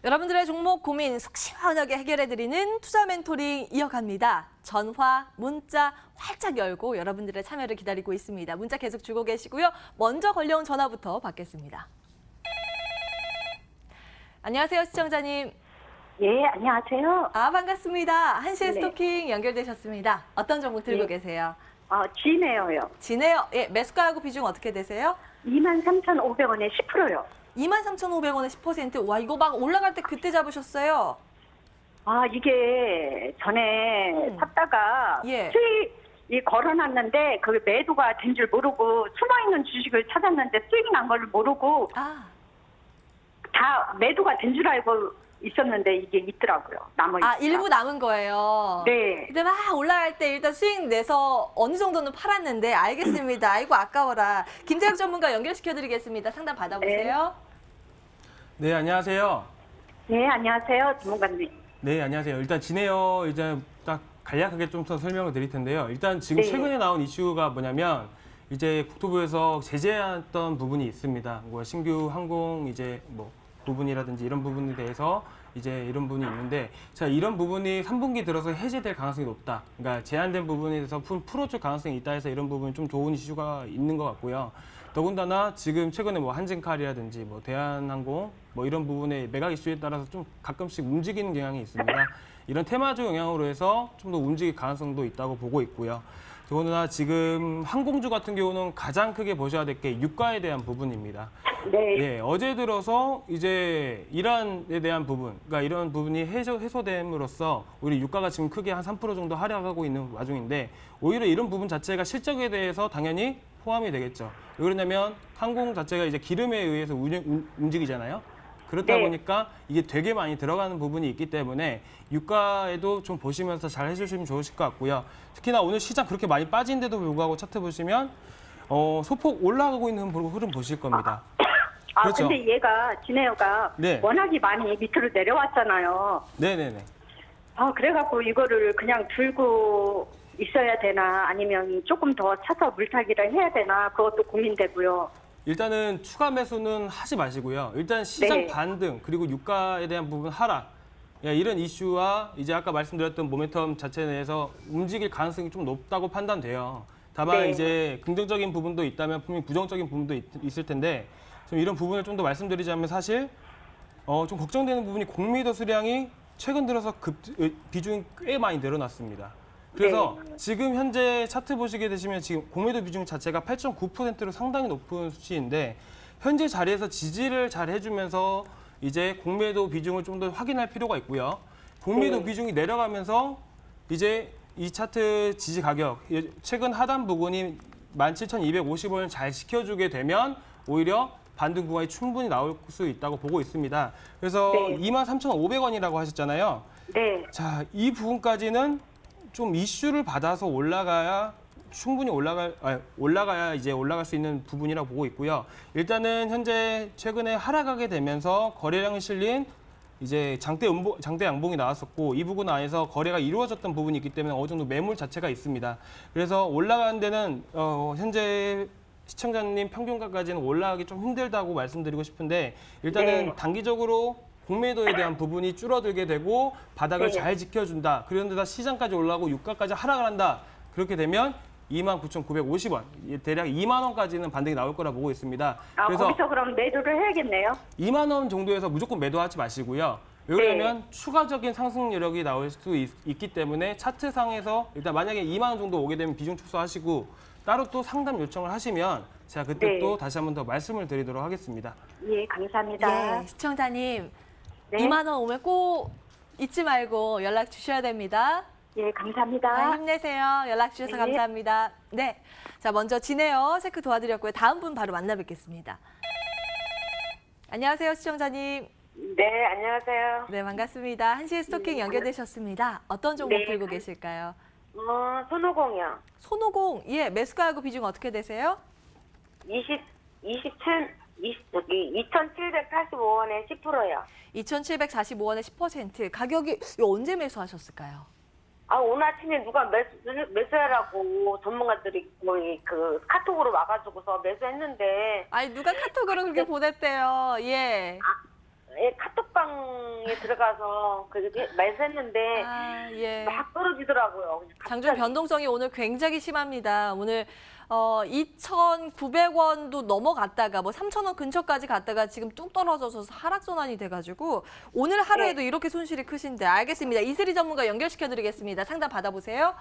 여러분들의 종목 고민 속 시원하게 해결해드리는 투자 멘토링 이어갑니다. 전화, 문자 활짝 열고 여러분들의 참여를 기다리고 있습니다. 문자 계속 주고 계시고요. 먼저 걸려온 전화부터 받겠습니다. 안녕하세요, 시청자님. 예, 안녕하세요. 반갑습니다. 한시의 네. 스토킹 연결되셨습니다. 어떤 종목 들고 네. 계세요? 지네요요. 지네요. 예, 매수가하고 비중 어떻게 되세요? 23,500원에 10%요. 23,500원에 10%. 와, 이거 막 올라갈 때 그때 잡으셨어요? 이게 전에 샀다가 예. 수익이 걸어놨는데 그 매도가 된 줄 모르고 숨어있는 주식을 찾았는데 수익 난 걸 모르고 다 매도가 된 줄 알고 있었는데 이게 있더라고요. 일부 남은 거예요. 네. 근데 막 올라갈 때 일단 수익 내서 어느 정도는 팔았는데 알겠습니다. 아이고 아까워라. 김재혁 전문가 연결시켜드리겠습니다. 상담 받아보세요. 네, 안녕하세요. 네, 안녕하세요. 전문가님. 네, 안녕하세요. 일단 지네요. 이제 딱 간략하게 좀 더 설명을 드릴 텐데요. 일단 지금 네. 최근에 나온 이슈가 뭐냐면 이제 국토부에서 제재했던 부분이 있습니다. 뭐 신규 항공 이제 뭐 부분이라든지 이런 부분에 대해서 이제 이런 부분이 있는데, 자, 이런 부분이 3분기 들어서 해제될 가능성이 높다. 그러니까 제한된 부분에 대해서 풀어줄 가능성이 있다 해서 이런 부분이 좀 좋은 이슈가 있는 것 같고요. 더군다나 지금 최근에 뭐 한진칼이라든지 뭐 대한항공 뭐 이런 부분의 매각 이슈에 따라서 좀 가끔씩 움직이는 경향이 있습니다. 이런 테마주 영향으로 해서 좀 더 움직일 가능성도 있다고 보고 있고요. 더군다나 지금 항공주 같은 경우는 가장 크게 보셔야 될 게 유가에 대한 부분입니다. 네. 예, 어제 들어서 이제 이란에 대한 부분, 그러니까 이런 부분이 해소됨으로써 오히려 유가가 지금 크게 한 3% 정도 하락하고 있는 와중인데, 오히려 이런 부분 자체가 실적에 대해서 당연히 포함이 되겠죠. 왜 그러냐면 항공 자체가 이제 기름에 의해서 움직이잖아요. 그렇다 네. 보니까 이게 되게 많이 들어가는 부분이 있기 때문에 유가에도 좀 보시면서 잘 해주시면 좋으실 것 같고요. 특히나 오늘 시장 그렇게 많이 빠진데도 불구하고 차트 보시면 소폭 올라가고 있는 흐름 보실 겁니다. 그렇죠. 근데 얘가 지네요가 네. 워낙에 많이 밑으로 내려왔잖아요. 네네네. 그래갖고 이거를 그냥 들고 있어야 되나 아니면 조금 더 차서 물타기를 해야 되나 그것도 고민되고요. 일단은 추가 매수는 하지 마시고요. 일단 시장 네. 반등 그리고 유가에 대한 부분 하락, 이런 이슈와 이제 아까 말씀드렸던 모멘텀 자체 내에서 움직일 가능성이 좀 높다고 판단돼요. 다만 네. 이제 긍정적인 부분도 있다면 분명히 부정적인 부분도 있을 텐데, 좀 이런 부분을 좀 더 말씀드리자면 사실 좀 걱정되는 부분이 공매도 수량이 최근 들어서 비중이 꽤 많이 늘어났습니다. 그래서 지금 현재 차트 보시게 되시면 지금 공매도 비중 자체가 8.9%로 상당히 높은 수치인데, 현재 자리에서 지지를 잘 해주면서 이제 공매도 비중을 좀 더 확인할 필요가 있고요. 공매도 비중이 내려가면서 이제 이 차트 지지 가격, 최근 하단 부분이 17,250원을 잘 지켜주게 되면 오히려 반등 구간이 충분히 나올 수 있다고 보고 있습니다. 그래서 23,500원이라고 하셨잖아요. 네. 자, 이 부분까지는 좀 이슈를 받아서 충분히 올라가야 이제 올라갈 수 있는 부분이라고 보고 있고요. 일단은 현재 최근에 하락하게 되면서 거래량이 실린 이제 장대 양봉이 나왔었고, 이 부분 안에서 거래가 이루어졌던 부분이 있기 때문에 어느 정도 매물 자체가 있습니다. 그래서 올라가는 데는 현재 시청자님 평균가까지는 올라가기 좀 힘들다고 말씀드리고 싶은데, 일단은 단기적으로 공매도에 대한 부분이 줄어들게 되고 바닥을 잘 지켜준다. 그런데다 시장까지 올라가고 유가까지 하락을 한다. 그렇게 되면 29,950원, 대략 2만 원까지는 반등이 나올 거라 보고 있습니다. 그래서 거기서 그럼 매도를 해야겠네요. 2만 원 정도에서 무조건 매도하지 마시고요. 왜 그러냐면 추가적인 상승 여력이 나올 수 있기 때문에 차트상에서 일단 만약에 2만 원 정도 오게 되면 비중 축소하시고, 따로 또 상담 요청을 하시면 제가 그때 또 다시 한 번 더 말씀을 드리도록 하겠습니다. 예, 감사합니다. 예, 시청자님. 네. 2만 원 오면 꼭 잊지 말고 연락 주셔야 됩니다. 예, 감사합니다. 힘내세요. 연락 주셔서 네. 감사합니다. 네. 자, 먼저 지네요. 체크 도와드렸고요. 다음 분 바로 만나 뵙겠습니다. 안녕하세요, 시청자님. 네, 안녕하세요. 네, 반갑습니다. 한시의 스토킹 연결되셨습니다. 어떤 종목 들고 계실까요? 손오공이요. 손오공, 예, 매수가하고 비중 어떻게 되세요? 2,785원에 10%요. 2,745원에 10%. 가격이 언제 매수하셨을까요? 오늘 아침에 누가 매수하라고 전문가들이 그 카톡으로 와가지고서 매수했는데. 아니, 누가 카톡으로 그렇게 보냈대요. 예. 카톡방에 들어가서 그렇게 매수했는데 예. 막 떨어지더라고요. 장중 변동성이 오늘 굉장히 심합니다. 오늘 2,900원도 넘어갔다가 뭐 3,000원 근처까지 갔다가 지금 뚝 떨어져서 하락선언이 돼가지고 오늘 하루에도 이렇게 손실이 크신데 알겠습니다. 이슬이 전문가 연결시켜드리겠습니다. 상담 받아보세요.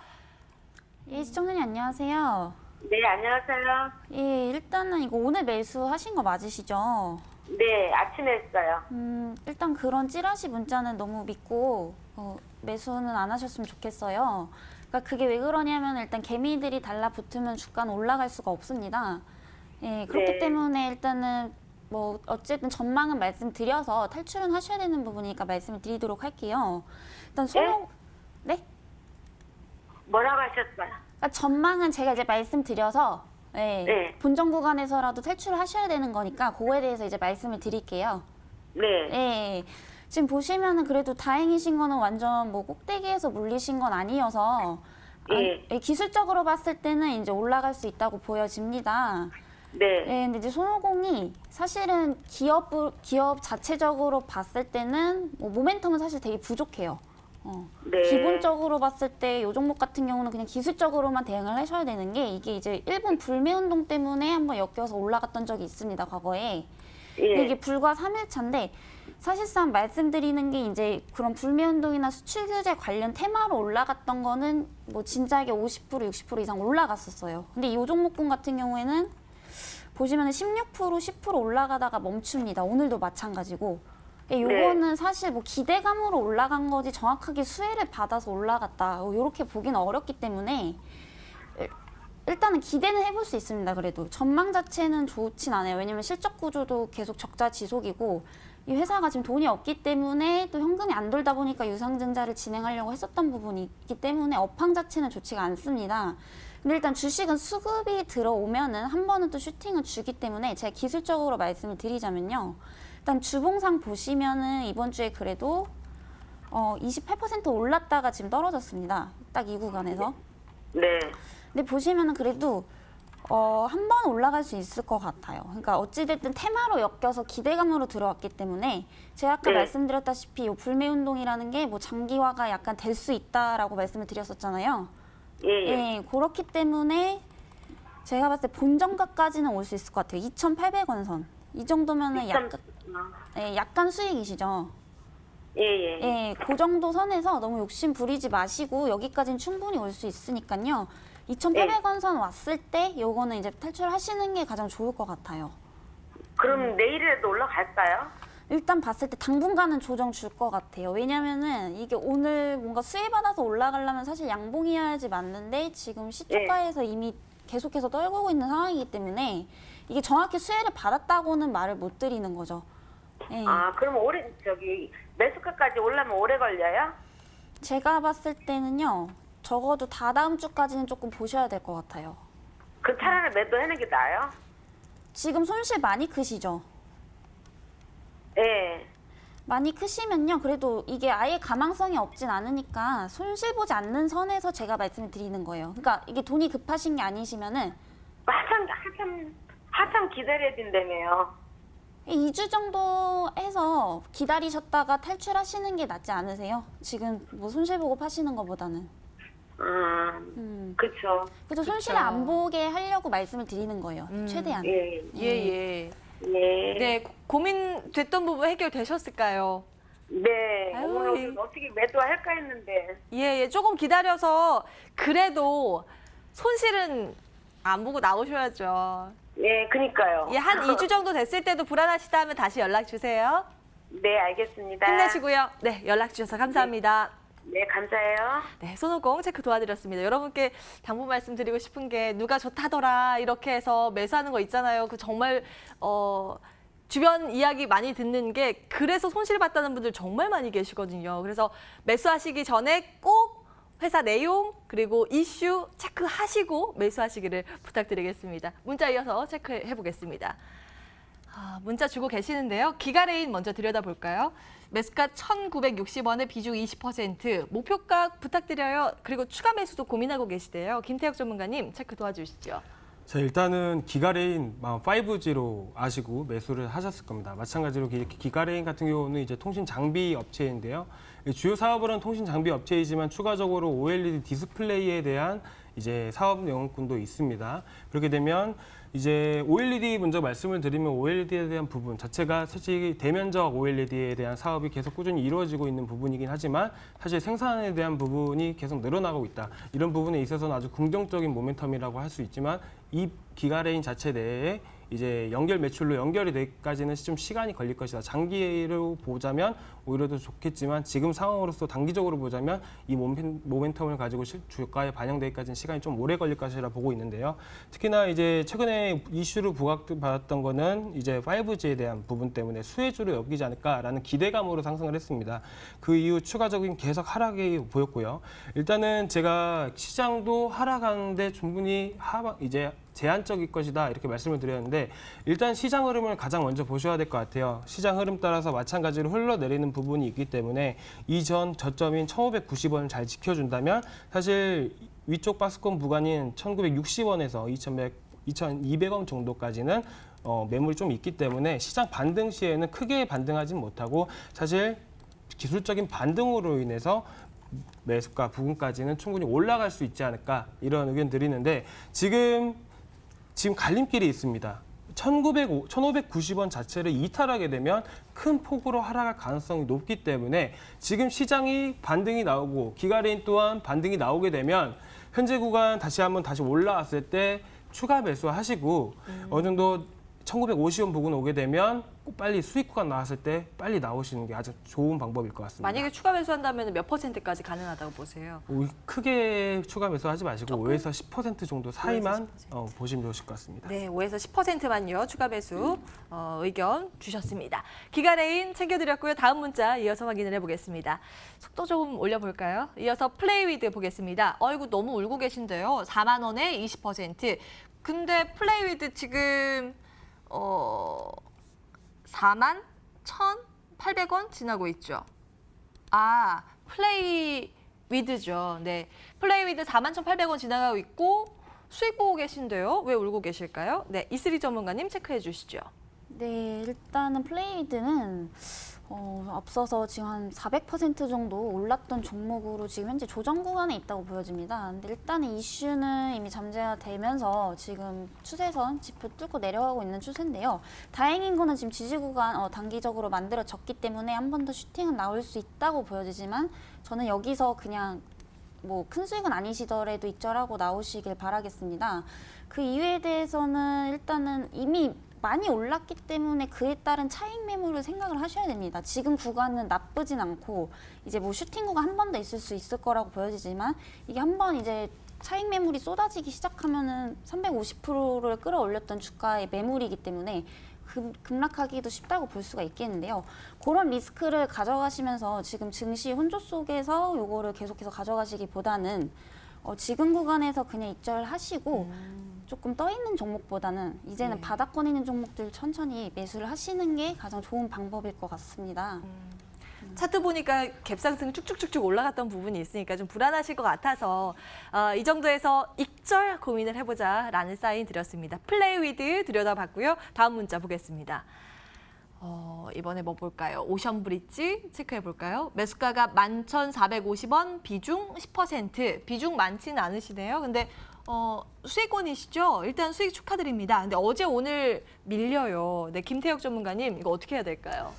예, 시청자님 안녕하세요. 네, 안녕하세요. 예, 일단은 이거 오늘 매수하신 거 맞으시죠? 네, 아침에 했어요. 일단 그런 찌라시 문자는 너무 믿고 매수는 안 하셨으면 좋겠어요. 그러니까 그게 왜 그러냐면 일단 개미들이 달라붙으면 주가는 올라갈 수가 없습니다. 예, 그렇기 네. 때문에 일단은 뭐 어쨌든 전망은 말씀드려서 탈출은 하셔야 되는 부분이니까 말씀을 드리도록 할게요. 일단 네? 뭐라고 하셨어요? 그러니까 전망은 제가 이제 말씀드려서 예, 네. 본전 구간에서라도 탈출을 하셔야 되는 거니까 그거에 대해서 이제 말씀을 드릴게요. 네. 예, 지금 보시면은 그래도 다행이신 거는 완전 뭐 꼭대기에서 물리신 건 아니어서 예. 기술적으로 봤을 때는 이제 올라갈 수 있다고 보여집니다. 네. 예, 근데 이제 손오공이 사실은 기업 자체적으로 봤을 때는 뭐 모멘텀은 사실 되게 부족해요. 네. 기본적으로 봤을 때 이 종목 같은 경우는 그냥 기술적으로만 대응을 하셔야 되는 게 이게 이제 일본 불매 운동 때문에 한번 엮여서 올라갔던 적이 있습니다, 과거에. 근데 예. 이게 불과 3일 차인데 사실상 말씀드리는 게 이제 그런 불매 운동이나 수출 규제 관련 테마로 올라갔던 거는 뭐 진작에 50% 60% 이상 올라갔었어요. 근데 이 종목군 같은 경우에는 보시면 16% 10% 올라가다가 멈춥니다. 오늘도 마찬가지고. 요거는 사실 뭐 기대감으로 올라간 거지 정확하게 수혜를 받아서 올라갔다. 이렇게 보기는 어렵기 때문에 일단은 기대는 해볼 수 있습니다. 그래도 전망 자체는 좋진 않아요. 왜냐면 실적 구조도 계속 적자 지속이고 이 회사가 지금 돈이 없기 때문에 또 현금이 안 돌다 보니까 유상증자를 진행하려고 했었던 부분이 있기 때문에 업황 자체는 좋지가 않습니다. 근데 일단 주식은 수급이 들어오면은 한 번은 또 슈팅을 주기 때문에 제가 기술적으로 말씀을 드리자면요. 일단 주봉상 보시면은 이번 주에 그래도 28% 올랐다가 지금 떨어졌습니다. 딱 이 구간에서. 네. 근데 보시면은 그래도 한 번 올라갈 수 있을 것 같아요. 그러니까 어찌됐든 테마로 엮여서 기대감으로 들어왔기 때문에 제가 아까 네. 말씀드렸다시피 이 불매 운동이라는 게 뭐 장기화가 약간 될 수 있다라고 말씀을 드렸었잖아요. 예, 예. 예, 그렇기 때문에 제가 봤을 때 본정가까지는 올 수 있을 것 같아요. 2,800원 선. 이 정도면은 약간 수익이시죠. 예, 예. 예, 그 정도 선에서 너무 욕심 부리지 마시고 여기까지는 충분히 올 수 있으니까요. 2,800원 선 왔을 때 요거는 이제 탈출하시는 게 가장 좋을 것 같아요. 그럼 내일이라도 올라갈까요? 일단 봤을 때 당분간은 조정 줄 것 같아요. 왜냐면은 이게 오늘 뭔가 수혜 받아서 올라가려면 사실 양봉이어야지 맞는데 지금 시초가에서 이미 계속해서 떨구고 있는 상황이기 때문에 이게 정확히 수혜를 받았다고는 말을 못 드리는 거죠. 예. 아, 그럼 매수가까지 올라면 오래 걸려요? 제가 봤을 때는요. 적어도 다다음 주까지는 조금 보셔야 될 것 같아요. 그 차라리 매도하는 게 나아요? 지금 손실 많이 크시죠? 예. 많이 크시면요. 그래도 이게 아예 가망성이 없진 않으니까 손실 보지 않는 선에서 제가 말씀을 드리는 거예요. 그러니까 이게 돈이 급하신 게 아니시면은 한참 기다려야 된다며요. 2주 정도 해서 기다리셨다가 탈출하시는 게 낫지 않으세요? 지금 뭐 손실 보고 파시는 것보다는. 그렇죠. 그래서 손실을 안 보게 하려고 말씀을 드리는 거예요. 최대한. 예. 예. 예. 네, 고민됐던 부분 해결되셨을까요? 네. 아유, 오늘 어떻게 매도할까 했는데. 예, 조금 기다려서 그래도 손실은 안 보고 나오셔야죠. 예, 그니까요. 예, 한 2주 정도 됐을 때도 불안하시다 하면 다시 연락 주세요. 네, 알겠습니다. 힘내시고요. 네, 연락 주셔서 감사합니다. 네, 감사해요. 네, 손오공 체크 도와드렸습니다. 여러분께 당부 말씀드리고 싶은 게 누가 좋다더라 이렇게 해서 매수하는 거 있잖아요. 그 정말 주변 이야기 많이 듣는 게 그래서 손실 봤다는 분들 정말 많이 계시거든요. 그래서 매수하시기 전에 꼭 회사 내용 그리고 이슈 체크하시고 매수하시기를 부탁드리겠습니다. 문자 이어서 체크해 보겠습니다. 문자 주고 계시는데요. 기가레인 먼저 들여다볼까요? 매수가 1,960원에 비중 20%, 목표가 부탁드려요. 그리고 추가 매수도 고민하고 계시대요. 김태혁 전문가님 체크 도와주시죠. 자, 일단은 기가레인 5G로 아시고 매수를 하셨을 겁니다. 마찬가지로 기가레인 같은 경우는 이제 통신 장비 업체인데요. 주요 사업은 통신 장비 업체이지만 추가적으로 OLED 디스플레이에 대한 이제 사업 영역군도 있습니다. 그렇게 되면 이제 OLED 먼저 말씀을 드리면 OLED에 대한 부분 자체가 솔직히 대면적 OLED에 대한 사업이 계속 꾸준히 이루어지고 있는 부분이긴 하지만 사실 생산에 대한 부분이 계속 늘어나고 있다. 이런 부분에 있어서는 아주 긍정적인 모멘텀이라고 할 수 있지만 이 기가레인 자체 내에 이제 연결 매출로 연결이 되기까지는 좀 시간이 걸릴 것이다. 장기로 보자면 오히려 더 좋겠지만 지금 상황으로서 단기적으로 보자면 이 모멘텀을 가지고 주가에 반영되기까지는 시간이 좀 오래 걸릴 것이라 보고 있는데요. 특히나 이제 최근에 이슈로 부각받았던 거는 이제 5G에 대한 부분 때문에 수혜주로 여기지 않을까라는 기대감으로 상승을 했습니다. 그 이후 추가적인 계속 하락이 보였고요. 일단은 제가 시장도 하락하는데 충분히 이제 제한적일 것이다 이렇게 말씀을 드렸는데 일단 시장 흐름을 가장 먼저 보셔야 될 것 같아요. 시장 흐름 따라서 마찬가지로 흘러내리는 부분이 있기 때문에 이전 저점인 1,590원을 잘 지켜준다면 사실 위쪽 박스권 구간인 1,960원에서 2,200원 정도까지는 매물이 좀 있기 때문에 시장 반등 시에는 크게 반등하진 못하고 사실 기술적인 반등으로 인해서 매수가 부근까지는 충분히 올라갈 수 있지 않을까 이런 의견 드리는데 지금 갈림길이 있습니다. 1,590원 자체를 이탈하게 되면 큰 폭으로 하락할 가능성이 높기 때문에 지금 시장이 반등이 나오고 기가레인 또한 반등이 나오게 되면 현재 구간 다시 올라왔을 때 추가 매수하시고 어느 정도 1,950원 부근 오게 되면 빨리 수익 구간 나왔을 때 빨리 나오시는 게 아주 좋은 방법일 것 같습니다. 만약에 추가 매수한다면 몇 %까지 가능하다고 보세요? 크게 추가 매수하지 마시고 5에서 10% 정도 사이만 보시면 좋으실 것 같습니다. 네, 5에서 10%만요. 추가 매수 의견 주셨습니다. 기가레인 챙겨드렸고요. 다음 문자 이어서 확인을 해보겠습니다. 속도 좀 올려볼까요? 이어서 플레이위드 보겠습니다. 어이구 너무 울고 계신데요. 4만 원에 20%. 근데 플레이위드 지금 4만 1,800원 지나고 있죠. 아, 플레이위드죠. 네, 플레이위드 4만 1,800원 지나가고 있고 수익 보고 계신데요. 왜 울고 계실까요? 네, 이슬이 전문가님 체크해 주시죠. 네, 일단은 플레이위드는 앞서서 지금 한 400% 정도 올랐던 종목으로 지금 현재 조정 구간에 있다고 보여집니다. 근데 일단은 이슈는 이미 잠재가 되면서 지금 추세선 지표 뚫고 내려가고 있는 추세인데요. 다행인 거는 지금 지지 구간 단기적으로 만들어졌기 때문에 한 번 더 슈팅은 나올 수 있다고 보여지지만 저는 여기서 그냥 뭐 큰 수익은 아니시더라도 익절하고 나오시길 바라겠습니다. 그 이유에 대해서는 일단은 이미 많이 올랐기 때문에 그에 따른 차익 매물을 생각을 하셔야 됩니다. 지금 구간은 나쁘진 않고 이제 뭐 슈팅 구간 한 번 더 있을 수 있을 거라고 보여지지만 이게 한 번 이제 차익 매물이 쏟아지기 시작하면은 350%를 끌어올렸던 주가의 매물이기 때문에 급락하기도 쉽다고 볼 수가 있겠는데요. 그런 리스크를 가져가시면서 지금 증시 혼조 속에서 요거를 계속해서 가져가시기보다는 지금 구간에서 그냥 익절하시고 조금 떠 있는 종목보다는 이제는 바닥권 있는 종목들 천천히 매수를 하시는 게 가장 좋은 방법일 것 같습니다. 차트 보니까 갭상승 쭉쭉쭉쭉 올라갔던 부분이 있으니까 좀 불안하실 것 같아서 이 정도에서 익절 고민을 해보자라는 사인 드렸습니다. 플레이위드 들여다봤고요. 다음 문자 보겠습니다. 이번에 뭐 볼까요? 오션브릿지 체크해볼까요? 매수가가 11,450원, 비중 10%. 비중 많지는 않으시네요. 근데 수익권이시죠? 일단 수익 축하드립니다. 근데 어제 오늘 밀려요. 네, 김태혁 전문가님 이거 어떻게 해야 될까요?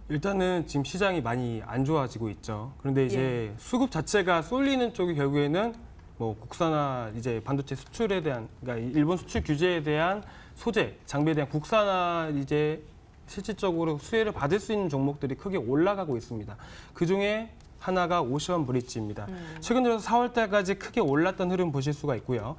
일단은 지금 시장이 많이 안 좋아지고 있죠. 그런데 이제 수급 자체가 쏠리는 쪽이 결국에는 뭐 국산화 이제 반도체 수출에 대한 그러니까 일본 수출 규제에 대한 소재, 장비에 대한 국산화 이제 실질적으로 수혜를 받을 수 있는 종목들이 크게 올라가고 있습니다. 그중에 하나가 오션브릿지입니다. 최근 들어서 4월 달까지 크게 올랐던 흐름 보실 수가 있고요.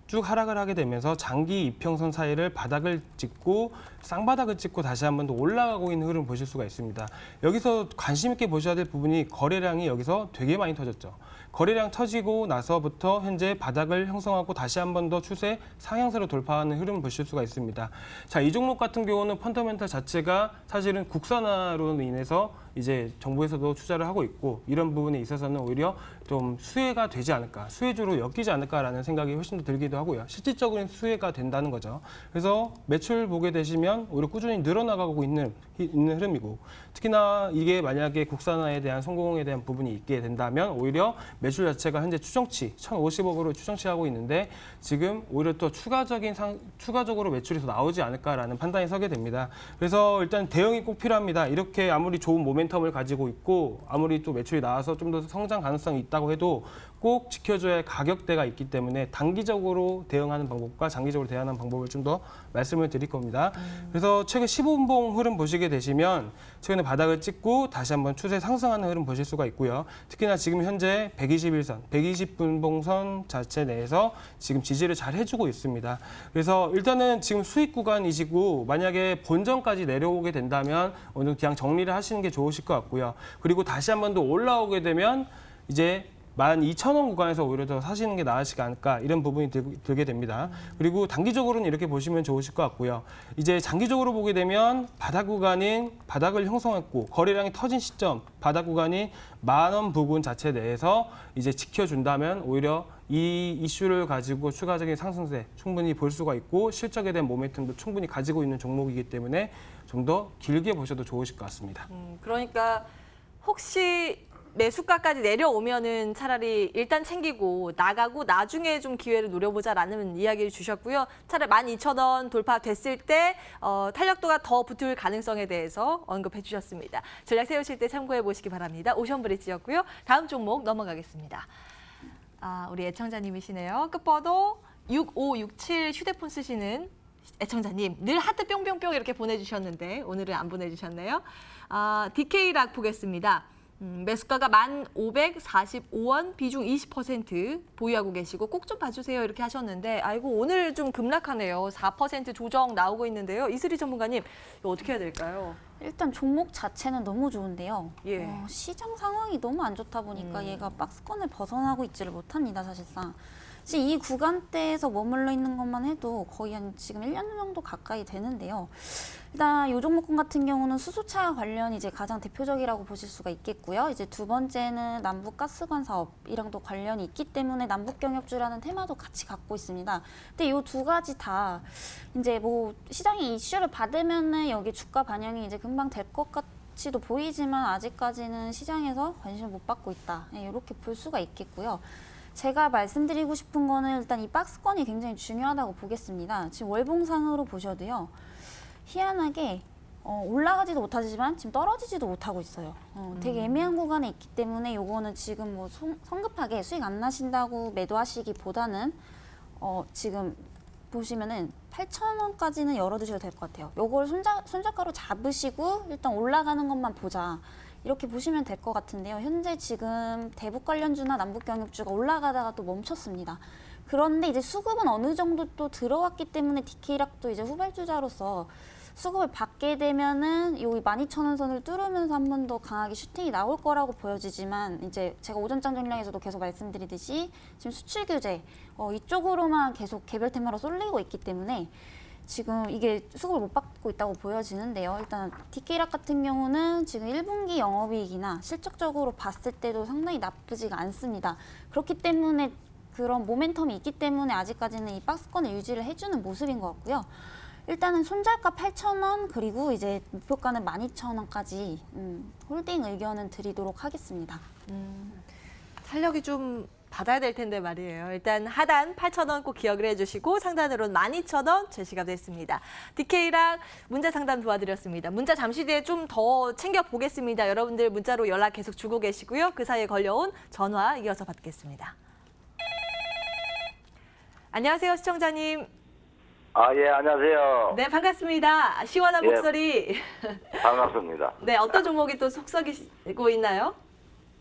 쭉 하락을 하게 되면서 장기 이평선 사이를 바닥을 찍고 쌍바닥을 찍고 다시 한 번 더 올라가고 있는 흐름 보실 수가 있습니다. 여기서 관심 있게 보셔야 될 부분이 거래량이 여기서 되게 많이 터졌죠. 거래량 터지고 나서부터 현재 바닥을 형성하고 다시 한 번 더 추세 상향세로 돌파하는 흐름을 보실 수가 있습니다. 자, 이 종목 같은 경우는 펀더멘털 자체가 사실은 국산화로 인해서 이제 정부에서도 투자를 하고 있고 이런 부분에 있어서는 오히려 좀 수혜가 되지 않을까, 수혜주로 엮이지 않을까라는 생각이 훨씬 더 들기도 하고요. 실질적인 수혜가 된다는 거죠. 그래서 매출 보게 되시면 오히려 꾸준히 늘어나가고 있는 흐름이고 특히나 이게 만약에 국산화에 대한 성공에 대한 부분이 있게 된다면 오히려 매출 자체가 현재 추정치 1,050억으로 추정치하고 있는데 지금 오히려 또 추가적으로 매출이 더 나오지 않을까라는 판단이 서게 됩니다. 그래서 일단 대응이 꼭 필요합니다. 이렇게 아무리 좋은 모멘텀을 가지고 있고 아무리 또 매출이 나와서 좀 더 성장 가능성이 있다고 해도 꼭 지켜줘야 할 가격대가 있기 때문에 단기적으로 대응하는 방법과 장기적으로 대응하는 방법을 좀 더 말씀을 드릴 겁니다. 그래서 최근 15분봉 흐름 보시게 되시면 최근에 바닥을 찍고 다시 한번 추세 상승하는 흐름 보실 수가 있고요. 특히나 지금 현재 121선, 120분봉선 자체 내에서 지금 지지를 잘 해주고 있습니다. 그래서 일단은 지금 수익 구간이시고 만약에 본전까지 내려오게 된다면 어느 정도 그냥 정리를 하시는 게 좋으실 것 같고요. 그리고 다시 한 번 더 올라오게 되면 이제 12,000원 구간에서 오히려 더 사시는 게 나으시지 않을까 이런 부분이 들게 됩니다. 그리고 단기적으로는 이렇게 보시면 좋으실 것 같고요. 이제 장기적으로 보게 되면 바닥 구간인 바닥을 형성했고 거래량이 터진 시점 바닥 구간인 10,000원 부근 자체 내에서 이제 지켜준다면 오히려 이 이슈를 가지고 추가적인 상승세 충분히 볼 수가 있고 실적에 대한 모멘텀도 충분히 가지고 있는 종목이기 때문에 좀 더 길게 보셔도 좋으실 것 같습니다. 그러니까 혹시 매수가까지 내려오면은 차라리 일단 챙기고 나가고 나중에 좀 기회를 노려보자라는 이야기를 주셨고요. 차라리 12,000원 돌파됐을 때 탄력도가 더 붙을 가능성에 대해서 언급해 주셨습니다. 전략 세우실 때 참고해 보시기 바랍니다. 오션브릿지였고요. 다음 종목 넘어가겠습니다. 우리 애청자님이시네요. 끝번호 6567 휴대폰 쓰시는 애청자님. 늘 하트 뿅뿅뿅 이렇게 보내주셨는데 오늘은 안 보내주셨네요. DK락 보겠습니다. 매수가가 1,545원, 비중 20% 보유하고 계시고 꼭 좀 봐주세요 이렇게 하셨는데 아이고 오늘 좀 급락하네요. 4% 조정 나오고 있는데요. 이슬이 전문가님 이거 어떻게 해야 될까요? 일단 종목 자체는 너무 좋은데요. 예. 시장 상황이 너무 안 좋다 보니까 얘가 박스권을 벗어나고 있지를 못합니다, 사실상. 지금 이 구간대에서 머물러 있는 것만 해도 거의 한 지금 1년 정도 가까이 되는데요. 일단 이 종목군 같은 경우는 수소차 관련이 이제 가장 대표적이라고 보실 수가 있겠고요. 이제 두 번째는 남북가스관 사업이랑도 관련이 있기 때문에 남북경협주라는 테마도 같이 갖고 있습니다. 근데 이 두 가지 다 이제 뭐 시장이 이슈를 받으면은 여기 주가 반영이 이제 금방 될 것 같이도 보이지만 아직까지는 시장에서 관심을 못 받고 있다. 이렇게 볼 수가 있겠고요. 제가 말씀드리고 싶은 거는 일단 이 박스권이 굉장히 중요하다고 보겠습니다. 지금 월봉상으로 보셔도요. 희한하게 올라가지도 못하지만 지금 떨어지지도 못하고 있어요. 되게 애매한 구간에 있기 때문에 요거는 지금 뭐 성급하게 수익 안 나신다고 매도하시기보다는 지금 보시면은 8,000원까지는 열어두셔도 될 것 같아요. 요걸 손절가로 잡으시고 일단 올라가는 것만 보자. 이렇게 보시면 될 것 같은데요. 현재 지금 대북 관련주나 남북 경협주가 올라가다가 또 멈췄습니다. 그런데 이제 수급은 어느 정도 또 들어왔기 때문에 DK락도 이제 후발주자로서 수급을 받게 되면은 여기 12,000원 선을 뚫으면서 한 번 더 강하게 슈팅이 나올 거라고 보여지지만 이제 제가 오전장 전략에서도 계속 말씀드리듯이 지금 수출 규제 이쪽으로만 계속 개별 테마로 쏠리고 있기 때문에 지금 이게 수급을 못 받고 있다고 보여지는데요. 일단 DK락 같은 경우는 지금 1분기 영업이익이나 실적적으로 봤을 때도 상당히 나쁘지가 않습니다. 그렇기 때문에 그런 모멘텀이 있기 때문에 아직까지는 이 박스권을 유지를 해주는 모습인 것 같고요. 일단은 손절가 8,000원 그리고 이제 목표가는 12,000원까지 홀딩 의견은 드리도록 하겠습니다. 탄력이 좀 받아야 될 텐데 말이에요. 일단 하단 8,000원 꼭 기억을 해주시고 상단으로는 12,000원 제시가 됐습니다. DK랑 문자 상담 도와드렸습니다. 문자 잠시 뒤에 좀 더 챙겨보겠습니다. 여러분들 문자로 연락 계속 주고 계시고요. 그 사이에 걸려온 전화 이어서 받겠습니다. 안녕하세요, 시청자님. 예, 안녕하세요. 네, 반갑습니다. 시원한 목소리. 반갑습니다. 네, 어떤 종목이 또 속썩이고 있나요?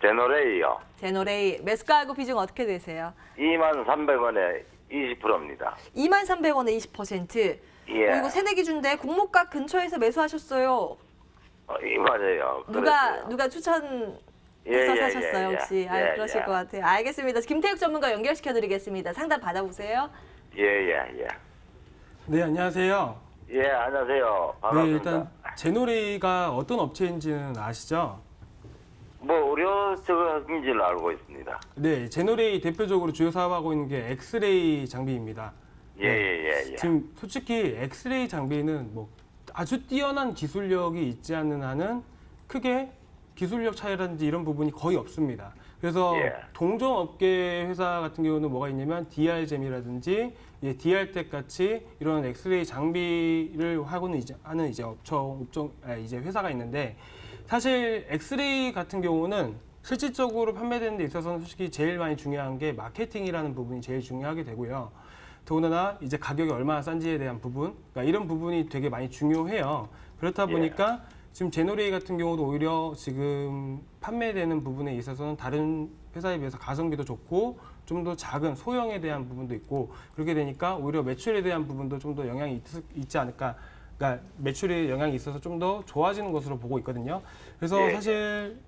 제노레이요. 제노레이. 매수가하고 비중 어떻게 되세요? 23,000원에 20%입니다. 23,000원에 20%. 예. 이거 새내기준데 공모가 근처에서 매수하셨어요. 맞아요. 누가 그랬어요. 누가 추천? 해서 예, 사셨어요, 예, 혹시? 예, 아, 예, 그러실 예. 것 같아요. 알겠습니다. 김태욱 전문가 연결시켜드리겠습니다. 상담 받아보세요. 예, 예, 예. 네, 안녕하세요. 예, 안녕하세요. 네, 반갑습니다. 일단 제노레이가 어떤 업체인지는 아시죠? 뭐 의료 쪽인지는 알고 있습니다. 네, 제노레이 대표적으로 주요 사업하고 있는 게 엑스레이 장비입니다. 예, 예, 예, 예. 지금 솔직히 엑스레이 장비는 뭐 아주 뛰어난 기술력이 있지 않는 한은 크게 기술력 차이라든지 이런 부분이 거의 없습니다. 그래서 예. 동종 업계 회사 같은 경우는 뭐가 있냐면 DR잼이라든지 DR텍 같이 이런 엑스레이 장비를 하는 이제 회사가 있는데, 사실 엑스레이 같은 경우는 실질적으로 판매되는 데 있어서는 솔직히 제일 많이 중요한 게 마케팅이라는 부분이 제일 중요하게 되고요. 더군다나 이제 가격이 얼마나 싼지에 대한 부분, 그러니까 이런 부분이 되게 많이 중요해요. 그렇다 보니까 지금 제노레이 같은 경우도 오히려 지금 판매되는 부분에 있어서는 다른 회사에 비해서 가성비도 좋고 좀 더 작은 소형에 대한 부분도 있고, 그렇게 되니까 오히려 매출에 대한 부분도 좀 더 영향이 있지 않을까. 그러니까 매출에 영향이 있어서 좀 더 좋아지는 것으로 보고 있거든요. 그래서 예. 사실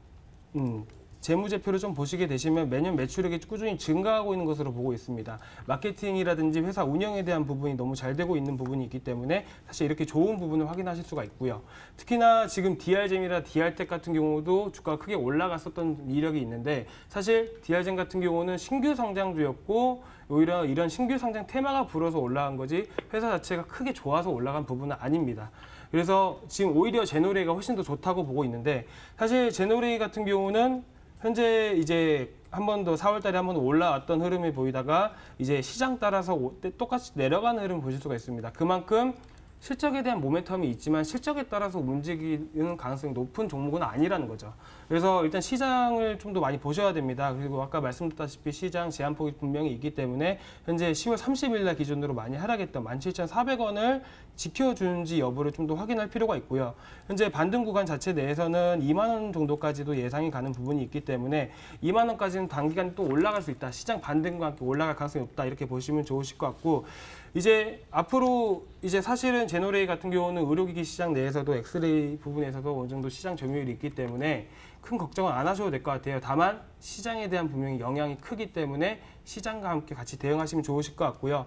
재무제표를 좀 보시게 되시면 매년 매출액이 꾸준히 증가하고 있는 것으로 보고 있습니다. 마케팅이라든지 회사 운영에 대한 부분이 너무 잘 되고 있는 부분이 있기 때문에 사실 이렇게 좋은 부분을 확인하실 수가 있고요. 특히나 지금 DR잼이나 DR텍 같은 경우도 주가가 크게 올라갔었던 이력이 있는데, 사실 DR잼 같은 경우는 신규 상장주였고 오히려 이런 신규 상장 테마가 불어서 올라간 거지 회사 자체가 크게 좋아서 올라간 부분은 아닙니다. 그래서 지금 오히려 제노레이가 훨씬 더 좋다고 보고 있는데, 사실 제노레이 같은 경우는 현재 이제 한 번 더 4월 달에 한 번 올라왔던 흐름을 보이다가 이제 시장 따라서 똑같이 내려가는 흐름을 보실 수가 있습니다. 그만큼 실적에 대한 모멘텀이 있지만 실적에 따라서 움직이는 가능성이 높은 종목은 아니라는 거죠. 그래서 일단 시장을 좀 더 많이 보셔야 됩니다. 그리고 아까 말씀드렸다시피 시장 제한폭이 분명히 있기 때문에 현재 10월 30일 날 기준으로 많이 하락했던 17,400원을 지켜주는지 여부를 좀 더 확인할 필요가 있고요. 현재 반등 구간 자체 내에서는 2만 원 정도까지도 예상이 가는 부분이 있기 때문에 2만 원까지는 단기간에 또 올라갈 수 있다. 시장 반등과 함께 올라갈 가능성이 없다. 이렇게 보시면 좋으실 것 같고, 이제 앞으로 이제 사실은 제노레이 같은 경우는 의료기기 시장 내에서도 엑스레이 부분에서도 어느 정도 시장 점유율이 있기 때문에 큰 걱정은 안 하셔도 될 것 같아요. 다만 시장에 대한 분명히 영향이 크기 때문에 시장과 함께 같이 대응하시면 좋으실 것 같고요.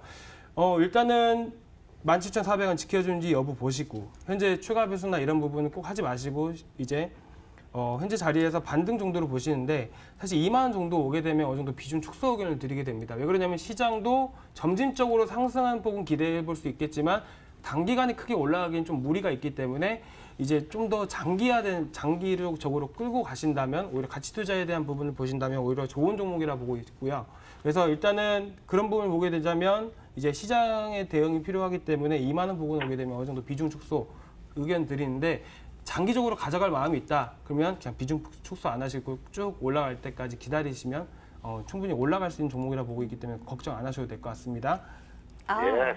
일단은 17,400원 지켜주는지 여부 보시고, 현재 추가 배수나 이런 부분은 꼭 하지 마시고 이제 현재 자리에서 반등 정도로 보시는데, 사실 2만 원 정도 오게 되면 어느 정도 비중 축소 의견을 드리게 됩니다. 왜 그러냐면 시장도 점진적으로 상승하는 폭은 기대해 볼 수 있겠지만 단기간에 크게 올라가기엔 좀 무리가 있기 때문에 이제 좀 더 장기적으로 끌고 가신다면, 오히려 가치 투자에 대한 부분을 보신다면 오히려 좋은 종목이라 보고 있고요. 그래서 일단은 그런 부분을 보게 되자면 이제 시장의 대응이 필요하기 때문에 2만 원 부분 오게 되면 어느 정도 비중 축소 의견 드리는데, 장기적으로 가져갈 마음이 있다. 그러면 그냥 비중 축소 안 하시고 쭉 올라갈 때까지 기다리시면 충분히 올라갈 수 있는 종목이라 보고 있기 때문에 걱정 안 하셔도 될 것 같습니다. 예.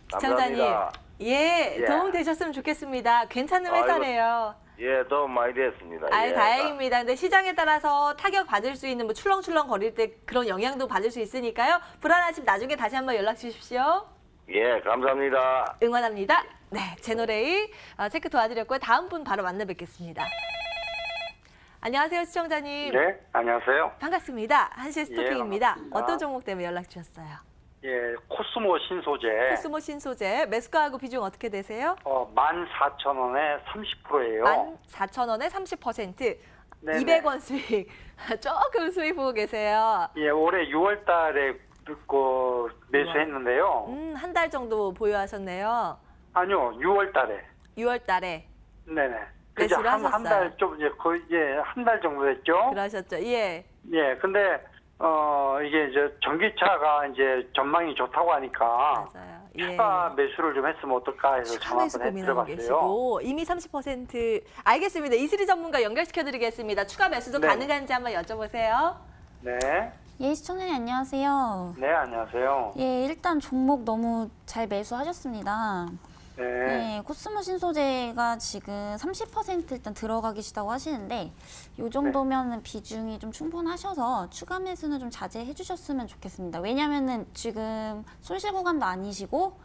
시청자님, 감사합니다. 예, 예. 도움 되셨으면 좋겠습니다. 괜찮은 회사네요. 예, 도움 많이 됐습니다. 아유, 예. 다행입니다. 근데 시장에 따라서 타격 받을 수 있는 뭐 출렁출렁 거릴 때 그런 영향도 받을 수 있으니까요. 불안하시면 나중에 다시 한번 연락 주십시오. 예, 감사합니다. 응원합니다. 네, 제노레이 체크 도와드렸고요. 다음 분 바로 만나 뵙겠습니다. 안녕하세요, 시청자님. 네, 안녕하세요. 반갑습니다. 한시 스토킹입니다. 반갑습니다. 어떤 종목 때문에 연락 주셨어요? 예, 코스모 신소재. 코스모 신소재 매수가하고 비중 어떻게 되세요? 14,000원에 30%예요. 14,000원에 30%. 네네. 200원 수익. 조금 수익 보고 계세요. 예, 올해 6월 달에 매수했는데요. 한 달 정도 보유하셨네요. 아니요, 6월 달에. 6월 달에 네네. 매수를 한 하셨어요. 달 좀, 이제 거의, 한 달 정도 됐죠. 그러셨죠. 예. 예, 근데, 이게 이제 전기차가 이제 전망이 좋다고 하니까. 맞아요. 예. 추가 매수를 좀 했으면 어떨까 해서 추가 전화 매수 한번 고민하고 해드려봤어요. 계시고 이미 30% 알겠습니다. 이슬이 전문가 연결시켜드리겠습니다. 추가 매수도 네. 가능한지 한번 여쭤보세요. 네. 예, 시청자님 안녕하세요. 네, 안녕하세요. 예, 일단 종목 너무 잘 매수하셨습니다. 네. 네, 코스모 신소재가 지금 30% 일단 들어가 계시다고 하시는데 이 정도면 비중이 좀 충분하셔서 추가 매수는 좀 자제해 주셨으면 좋겠습니다. 왜냐면은 지금 손실 구간도 아니시고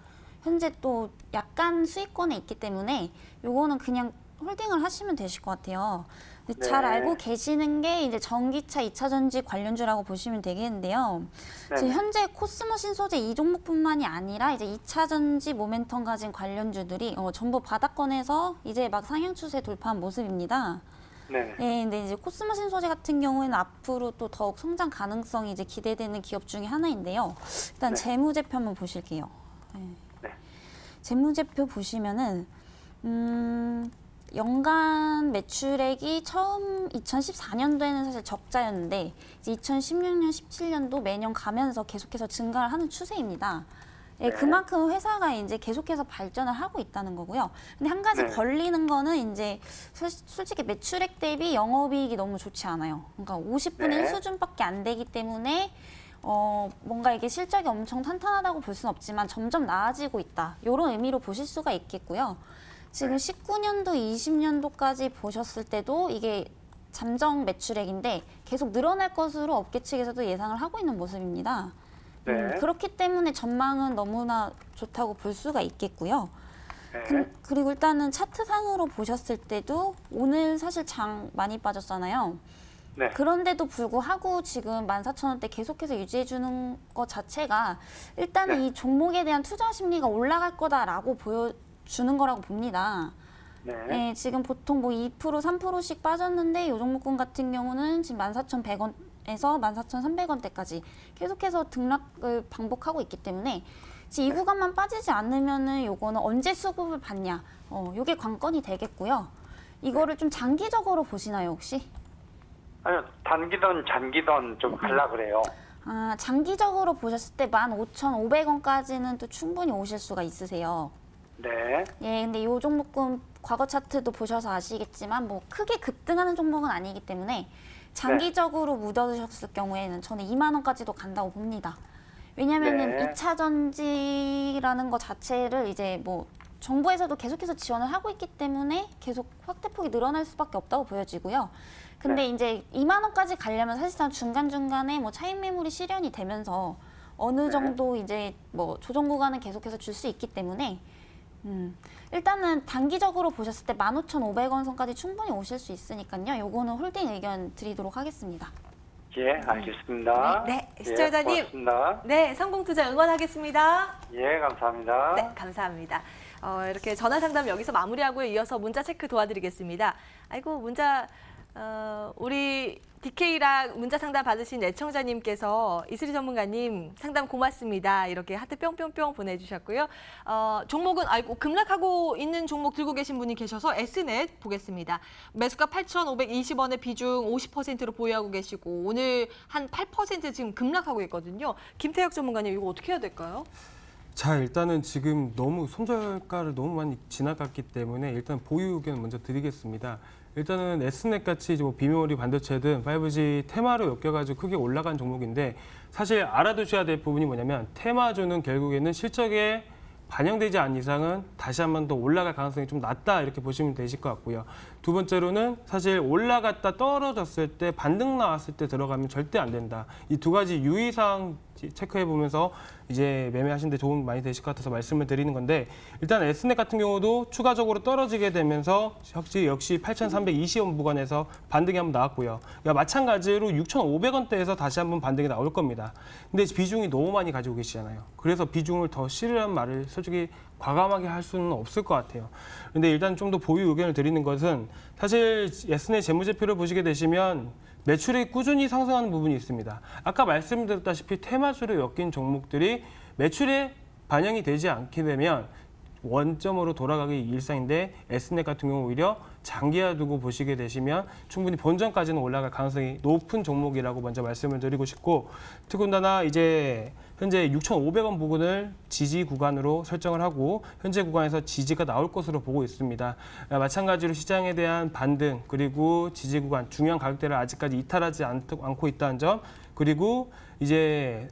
현재 또 약간 수익권에 있기 때문에 요거는 그냥 홀딩을 하시면 되실 것 같아요. 네. 잘 알고 계시는 게 이제 전기차 2차 전지 관련주라고 보시면 되겠는데요. 네. 지금 현재 코스모 신소재 이 종목뿐만이 아니라 이제 2차 전지 모멘텀 가진 관련주들이 전부 바닥권에서 이제 막 상향 추세 돌파한 모습입니다. 네. 예, 근데 이제 코스모 신소재 같은 경우에는 앞으로 또 더욱 성장 가능성이 이제 기대되는 기업 중에 하나인데요. 일단 네. 재무제표 한번 보실게요. 예. 네. 재무제표 보시면은 연간 매출액이 처음 2014년도에는 사실 적자였는데 이제 2016년, 17년도 매년 가면서 계속해서 증가를 하는 추세입니다. 예, 네. 그만큼 회사가 이제 계속해서 발전을 하고 있다는 거고요. 근데 한 가지 네. 걸리는 거는 이제 솔직히 매출액 대비 영업이익이 너무 좋지 않아요. 그러니까 50분의 네. 1 수준밖에 안 되기 때문에 뭔가 이게 실적이 엄청 탄탄하다고 볼 수는 없지만 점점 나아지고 있다. 이런 의미로 보실 수가 있겠고요. 지금 19년도, 20년도까지 보셨을 때도 이게 잠정 매출액인데 계속 늘어날 것으로 업계 측에서도 예상을 하고 있는 모습입니다. 네. 그렇기 때문에 전망은 너무나 좋다고 볼 수가 있겠고요. 네. 그리고 일단은 차트상으로 보셨을 때도 오늘 사실 장 많이 빠졌잖아요. 네. 그런데도 불구하고 지금 14,000원대 계속해서 유지해주는 것 자체가 일단은 네. 이 종목에 대한 투자 심리가 올라갈 거다라고 보여주는 거라고 봅니다. 네. 예, 지금 보통 뭐 2%, 3%씩 빠졌는데 이 종목군 같은 경우는 지금 14,100원에서 14,300원대까지 계속해서 등락을 반복하고 있기 때문에 지금 이 구간만 빠지지 않으면은 요거는 언제 수급을 받냐, 요게 관건이 되겠고요. 이거를 좀 장기적으로 보시나요, 혹시? 아니요, 단기든 장기든 좀 갈라 그래요. 아, 장기적으로 보셨을 때 15,500원까지는 또 충분히 오실 수가 있으세요. 네. 예, 근데 이 종목군 과거 차트도 보셔서 아시겠지만 뭐 크게 급등하는 종목은 아니기 때문에 장기적으로 묻어두셨을 경우에는 저는 2만 원까지도 간다고 봅니다. 왜냐면은 네. 2차 전지라는 것 자체를 이제 뭐 정부에서도 계속해서 지원을 하고 있기 때문에 계속 확대폭이 늘어날 수밖에 없다고 보여지고요. 근데 이제 2만 원까지 가려면 사실상 중간중간에 뭐 차익 매물이 실현이 되면서 어느 정도 이제 뭐 조정 구간은 계속해서 줄 수 있기 때문에 일단은 단기적으로 보셨을 때 15,500원 선까지 충분히 오실 수 있으니까요. 요거는 홀딩 의견 드리도록 하겠습니다. 예, 알겠습니다. 네, 시청자님. 예, 고맙습니다. 네, 성공투자 응원하겠습니다. 예, 감사합니다. 네, 감사합니다. 이렇게 전화 상담 여기서 마무리하고요. 이어서 문자 체크 도와드리겠습니다. 아이고, 문자 우리 DK랑 문자 상담 받으신 애청자님께서 이슬이 전문가님 상담 고맙습니다. 이렇게 하트 뿅뿅뿅 보내주셨고요. 종목은 급락하고 있는 종목 들고 계신 분이 계셔서 S넷 보겠습니다. 매수가 8,520원의 비중 50%로 보유하고 계시고 오늘 한 8% 지금 급락하고 있거든요. 김태혁 전문가님 이거 어떻게 해야 될까요? 자, 일단은 지금 너무 손절가를 너무 많이 지나갔기 때문에 일단 보유 의견 먼저 드리겠습니다. 일단은 S넷 같이 뭐 비메모리 반도체든 5G 테마로 엮여가지고 크게 올라간 종목인데 사실 알아두셔야 될 부분이 뭐냐면 테마주는 결국에는 실적에 반영되지 않은 이상은 다시 한 번 더 올라갈 가능성이 좀 낮다 이렇게 보시면 되실 것 같고요. 두 번째로는 사실 올라갔다 떨어졌을 때 반등 나왔을 때 들어가면 절대 안 된다. 이 두 가지 유의사항 체크해 보면서 이제 매매하시는데 도움 많이 되실 것 같아서 말씀을 드리는 건데 일단 S넷 같은 경우도 추가적으로 떨어지게 되면서 역시 8,320원 구간에서 반등이 한번 나왔고요. 그러니까 마찬가지로 6,500원대에서 다시 한번 반등이 나올 겁니다. 근데 비중이 너무 많이 가지고 계시잖아요. 그래서 비중을 더 실으라는 말을 솔직히 과감하게 할 수는 없을 것 같아요. 근데 일단 좀 더 보유 의견을 드리는 것은 사실 S넷 재무제표를 보시게 되시면 매출이 꾸준히 상승하는 부분이 있습니다. 아까 말씀드렸다시피 테마주로 엮인 종목들이 매출에 반영이 되지 않게 되면 원점으로 돌아가기 일상인데 S넷 같은 경우 오히려 장기화 두고 보시게 되시면 충분히 본전까지는 올라갈 가능성이 높은 종목이라고 먼저 말씀을 드리고 싶고 더군다나 이제 현재 6,500원 부근을 지지 구간으로 설정을 하고 현재 구간에서 지지가 나올 것으로 보고 있습니다. 마찬가지로 시장에 대한 반등 그리고 지지 구간 중요한 가격대를 아직까지 이탈하지 않고 있다는 점 그리고 이제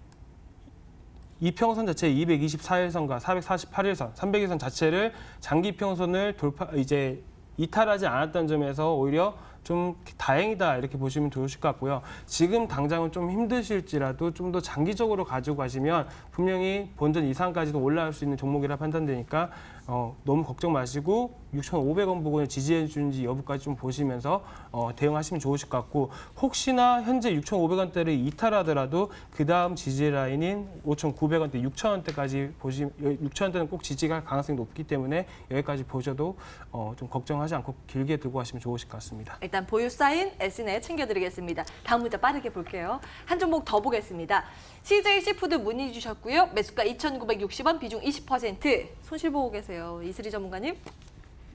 이평선 자체 224일선과 448일선, 300일선 자체를 장기평선을 이탈하지 않았다는 점에서 오히려 좀 다행이다 이렇게 보시면 좋으실 것 같고요. 지금 당장은 좀 힘드실지라도 좀 더 장기적으로 가지고 가시면 분명히 본전 이상까지도 올라갈 수 있는 종목이라 판단되니까 너무 걱정 마시고 6,500원 부근을 지지해 주는지 여부까지 좀 보시면서 대응하시면 좋으실 것 같고, 혹시나 현재 6,500원대를 이탈하더라도 그 다음 지지 라인인 5,900원대, 6,000원대까지 6,000원대는 꼭 지지할 가능성이 높기 때문에 여기까지 보셔도 좀 걱정하지 않고 길게 들고 가시면 좋으실 것 같습니다. 일단 보유 사인 Snet 챙겨드리겠습니다. 다음 문자 빠르게 볼게요. 한 종목 더 보겠습니다. CJ 시푸드 문의 주셨고요. 매수가 2,960원, 비중 20%. 손실 보고 계세요. 이슬이 전문가님.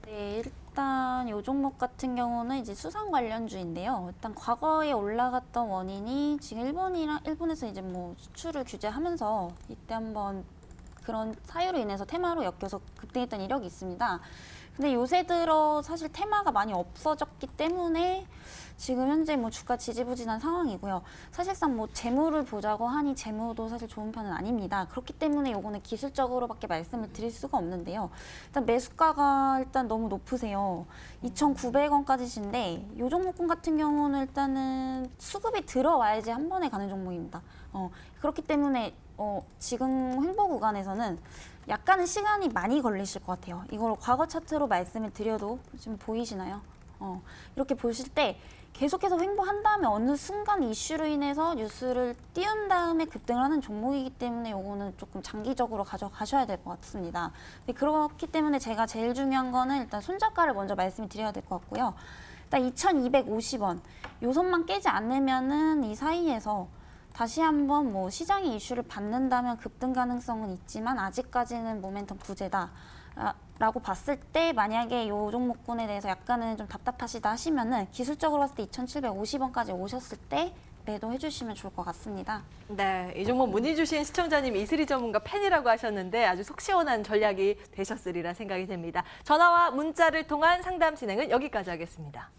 네, 일단 이 종목 같은 경우는 이제 수산 관련주인데요. 일단 과거에 올라갔던 원인이 지금 일본에서 이제 뭐 수출을 규제하면서 이때 한번 그런 사유로 인해서 테마로 엮여서 급등했던 이력이 있습니다. 근데 요새 들어 사실 테마가 많이 없어졌기 때문에 지금 현재 뭐 주가 지지부진한 상황이고요. 사실상 뭐 재무를 보자고 하니 재무도 사실 좋은 편은 아닙니다. 그렇기 때문에 요거는 기술적으로밖에 말씀을 드릴 수가 없는데요. 일단 매수가가 일단 너무 높으세요. 2,900원까지신데 요 종목군 같은 경우는 일단은 수급이 들어와야지 한 번에 가는 종목입니다. 그렇기 때문에 지금 횡보 구간에서는 약간은 시간이 많이 걸리실 것 같아요. 이걸 과거 차트로 말씀을 드려도 지금 보이시나요? 이렇게 보실 때 계속해서 횡보한 다음에 어느 순간 이슈로 인해서 뉴스를 띄운 다음에 급등을 하는 종목이기 때문에 요거는 조금 장기적으로 가져가셔야 될 것 같습니다. 그렇기 때문에 제가 제일 중요한 거는 일단 손절가를 먼저 말씀을 드려야 될 것 같고요. 일단 2,250원 요 선만 깨지 않으면은 이 사이에서 다시 한번 뭐 시장의 이슈를 받는다면 급등 가능성은 있지만 아직까지는 모멘텀 부재다. 라고 봤을 때 만약에 이 종목군에 대해서 약간은 좀 답답하시다 하시면은 기술적으로 봤을 때 2,750원까지 오셨을 때 매도해 주시면 좋을 것 같습니다. 네, 이 종목 문의 주신 시청자님 이슬이 전문가 팬이라고 하셨는데 아주 속 시원한 전략이 되셨으리라 생각이 됩니다. 전화와 문자를 통한 상담 진행은 여기까지 하겠습니다.